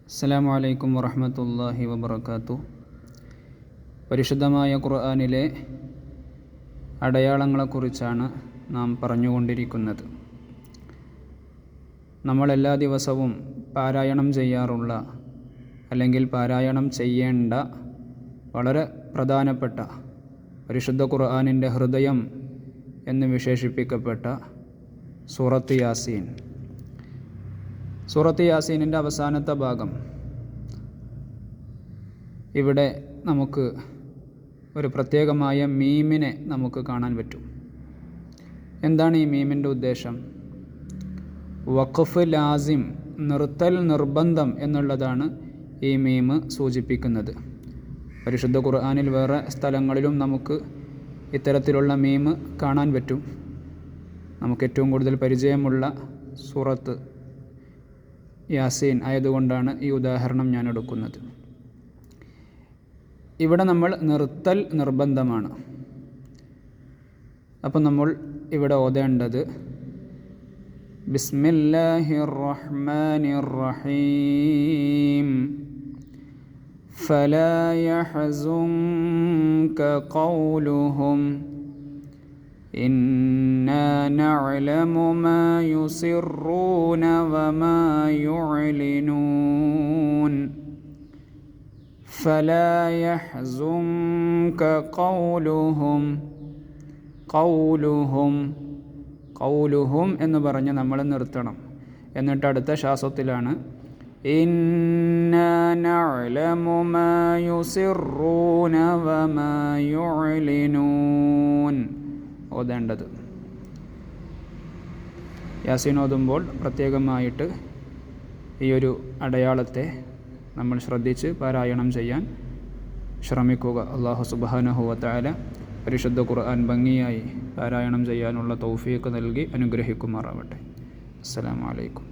അസ്സലാമു അലൈക്കും വറഹ്മത്തുള്ളാഹി വബറകാതുഹു. പരിശുദ്ധമായ ഖുർആനിലെ അടയാളങ്ങളെക്കുറിച്ചാണ് നാം പറഞ്ഞുകൊണ്ടിരിക്കുന്നത്. നമ്മളെല്ലാ ദിവസവും പാരായണം ചെയ്യാറുള്ള അല്ലെങ്കിൽ പാരായണം ചെയ്യേണ്ട വളരെ പ്രധാനപ്പെട്ട പരിശുദ്ധ ഖുർആനിൻ്റെ ഹൃദയം എന്ന് വിശേഷിപ്പിക്കപ്പെട്ട സൂറത്ത് യാസീൻ. സൂറത്ത് യാസീനിൻ്റെ അവസാനത്തെ ഭാഗം. ഇവിടെ നമുക്ക് ഒരു പ്രത്യേകമായ മീമിനെ നമുക്ക് കാണാൻ പറ്റും. എന്താണ് ഈ മീമിൻ്റെ ഉദ്ദേശം? വഖഫ് ലാസിം, നിർത്തൽ നിർബന്ധം എന്നുള്ളതാണ് ഈ മീം സൂചിപ്പിക്കുന്നത്. പരിശുദ്ധ ഖുർആനിൽ വേറെ സ്ഥലങ്ങളിലും നമുക്ക് ഇത്തരത്തിലുള്ള മീം കാണാൻ പറ്റും. നമുക്ക് ഏറ്റവും കൂടുതൽ പരിചയമുള്ള സൂറത്ത് യാസീൻ ആയതുകൊണ്ടാണ് ഈ ഉദാഹരണം ഞാൻ എടുക്കുന്നത്. ഇവിടെ നമ്മൾ നിർത്തൽ നിർബന്ധമാണ്. അപ്പം നമ്മൾ ഇവിടെ ഓതേണ്ടത് ബിസ്മില്ലാഹിർ റഹ്മാനിർ റഹീം. ഫലാ യഹ്സുൻക ഖൗലുഹും ഇന്നാ നഅലമു മാ യുസിറൂന വമാ യുഅ്ലിനൂൻ. ഫലാ യഹ്സുൻക ഖൗലുഹും. ഖൗലുഹും എന്ന് പറഞ്ഞ് നമ്മൾ നിർത്തണം. എന്നിട്ട് അടുത്ത ശ്വാസത്തിലാണ് ഇന്നാ നഅലമു മാ യുസിറൂന വമാ യുഅ്ലിനൂൻ ഓതേണ്ടത്. യാസീൻ ഓതുമ്പോൾ പ്രത്യേകമായിട്ട് ഈ ഒരു അടയാളത്തെ നമ്മൾ ശ്രദ്ധിച്ച് പാരായണം ചെയ്യാൻ ശ്രമിക്കുക. അല്ലാഹു സുബ്ഹാനഹു വ തആല പരിശുദ്ധ ഖുർആൻ ഭംഗിയായി പാരായണം ചെയ്യാനുള്ള തൗഫീഖ് നൽകി അനുഗ്രഹിക്കുമാറാവട്ടെ. അസ്സലാമു അലൈക്കും.